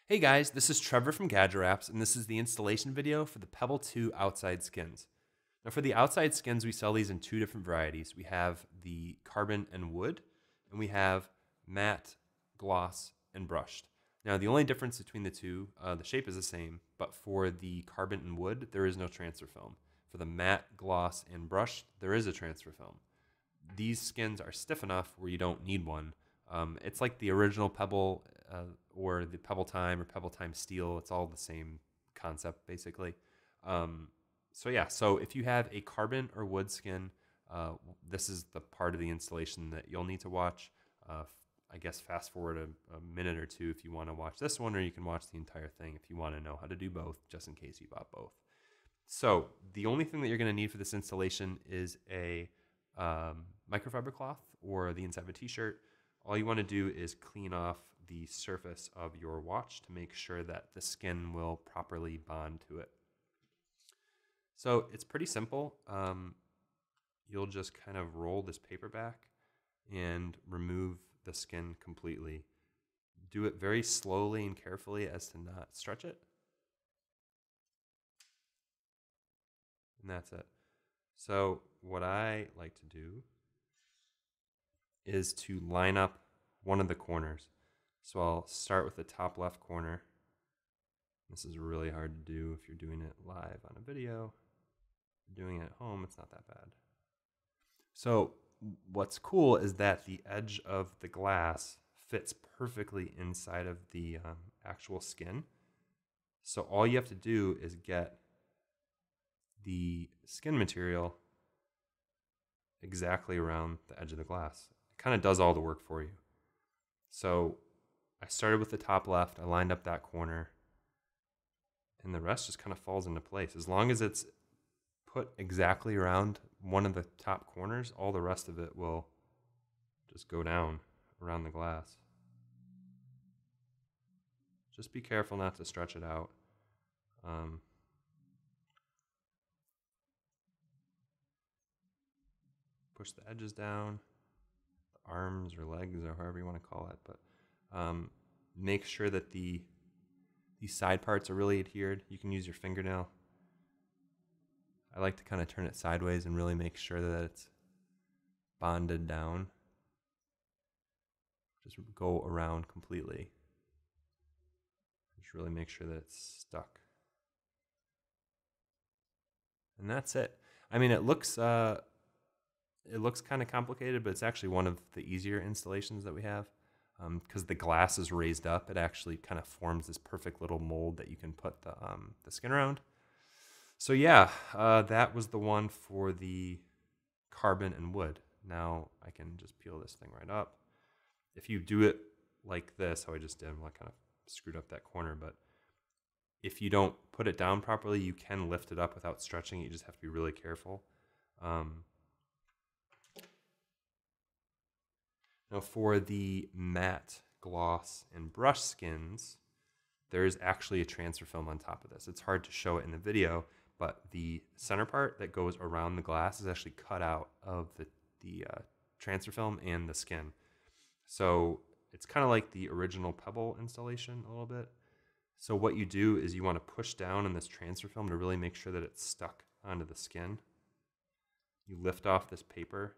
Hey guys, this is Trevor from GadgetWraps, and this is the installation video for the Pebble 2 outside skins. Now for the outside skins, we sell these in two different varieties. We have the carbon and wood, and we have matte, gloss, and brushed. Now the only difference between the two, the shape is the same, but for the carbon and wood, there is no transfer film. For the matte, gloss, and brushed, there is a transfer film. These skins are stiff enough where you don't need one. It's like the original Pebble or the Pebble Time or Pebble Time Steel. It's all the same concept, basically. So if you have a carbon or wood skin, this is the part of the installation that you'll need to watch. I guess fast forward a minute or two if you want to watch this one, or you can watch the entire thing if you want to know how to do both, just in case you bought both. So the only thing that you're going to need for this installation is a microfiber cloth or the inside of a t-shirt. All you want to do is clean off the surface of your watch to make sure that the skin will properly bond to it. So it's pretty simple. You'll just kind of roll this paper back and remove the skin completely. Do it very slowly and carefully as to not stretch it. And that's it. So what I like to do is to line up one of the corners. So I'll start with the top left corner. This is really hard to do if you're doing it live on a video. If you're doing it at home, it's not that bad. So what's cool is that the edge of the glass fits perfectly inside of the actual skin. So all you have to do is get the skin material exactly around the edge of the glass. It kind of does all the work for you. So I started with the top left, I lined up that corner, and the rest just kind of falls into place. As long as it's put exactly around one of the top corners, all the rest of it will just go down around the glass. Just be careful not to stretch it out. Push the edges down, the arms or legs or however you want to call it, but make sure that these side parts are really adhered. You can use your fingernail. I like to kind of turn it sideways and really make sure that it's bonded down. Just go around completely. Just really make sure that it's stuck. And that's it. I mean, it looks kind of complicated, but it's actually one of the easier installations that we have. Because the glass is raised up, it actually kind of forms this perfect little mold that you can put the skin around. So yeah, that was the one for the carbon and wood. Now I can just peel this thing right up. If you do it like this, how I just did, I kind of screwed up that corner, but if you don't put it down properly, you can lift it up without stretching. You just have to be really careful. Now for the matte, gloss, and brush skins, there is actually a transfer film on top of this. It's hard to show it in the video, but the center part that goes around the glass is actually cut out of the transfer film and the skin. So it's kind of like the original Pebble installation a little bit. So what you do is you want to push down on this transfer film to really make sure that it's stuck onto the skin. You lift off this paper,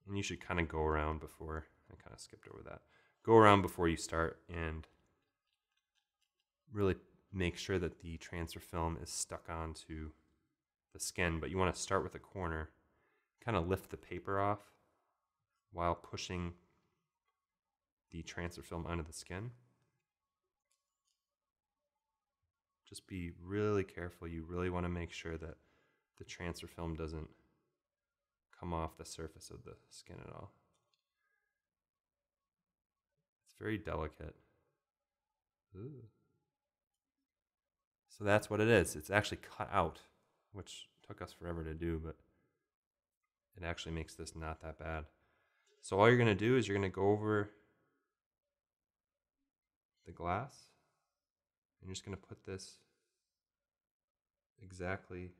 and you should kind of go around before, I kind of skipped over that. Go around before you start and really make sure that the transfer film is stuck onto the skin, but you want to start with a corner, kind of lift the paper off while pushing the transfer film onto the skin. Just be really careful. You really want to make sure that the transfer film doesn't come off the surface of the skin at all. It's very delicate. Ooh. So that's what it is. It's actually cut out, which took us forever to do, but it actually makes this not that bad. So all you're going to do is you're going to go over the glass, and you're just going to put this exactly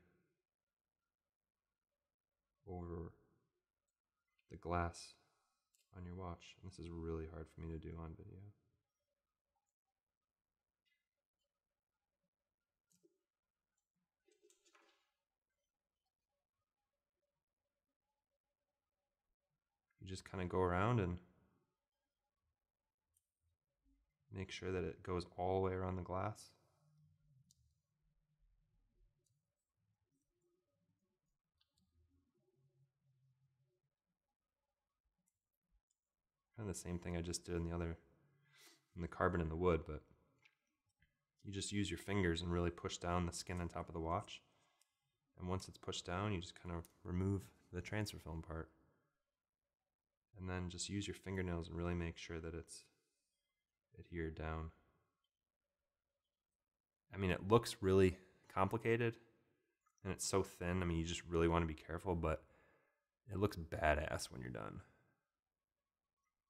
over the glass on your watch. And this is really hard for me to do on video. just kind of go around and make sure that it goes all the way around the glass. Kind of the same thing I just did in the carbon and the wood, but you just use your fingers and really push down the skin on top of the watch. And once it's pushed down, you just kind of remove the transfer film part. And then just use your fingernails and really make sure that it's adhered down. I mean, it looks really complicated and it's so thin. I mean, you just really want to be careful, but it looks badass when you're done.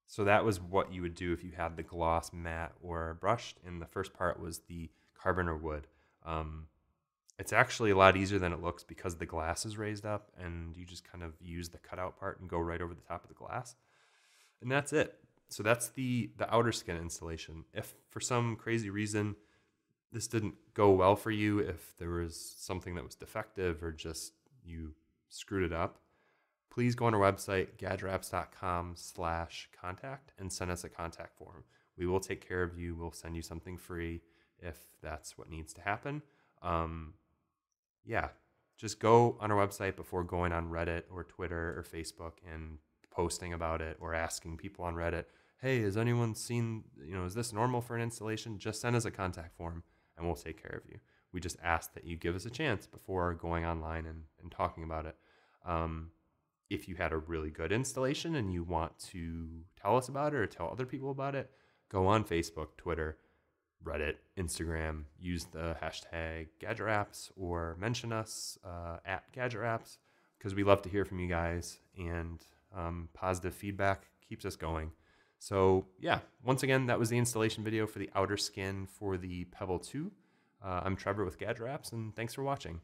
So that was what you would do if you had the gloss, matte, or brushed. And the first part was the carbon or wood. It's actually a lot easier than it looks because the glass is raised up and you just kind of use the cutout part and go right over the top of the glass. And that's it. So that's the outer skin installation. If for some crazy reason this didn't go well for you, if there was something that was defective or just you screwed it up, please go on our website, GadgetWraps.com/contact, and send us a contact form. We will take care of you. We'll send you something free if that's what needs to happen. Yeah, just go on our website before going on Reddit or Twitter or Facebook and posting about it or asking people on Reddit, hey, has anyone seen, is this normal for an installation? Just send us a contact form and we'll take care of you. We just ask that you give us a chance before going online and talking about it. If you had a really good installation and you want to tell us about it or tell other people about it, go on Facebook, Twitter, Reddit, Instagram, use the hashtag GadgetWraps or mention us at GadgetWraps because we love to hear from you guys, and positive feedback keeps us going. So yeah, once again, that was the installation video for the outer skin for the Pebble 2. I'm Trevor with GadgetWraps, and thanks for watching.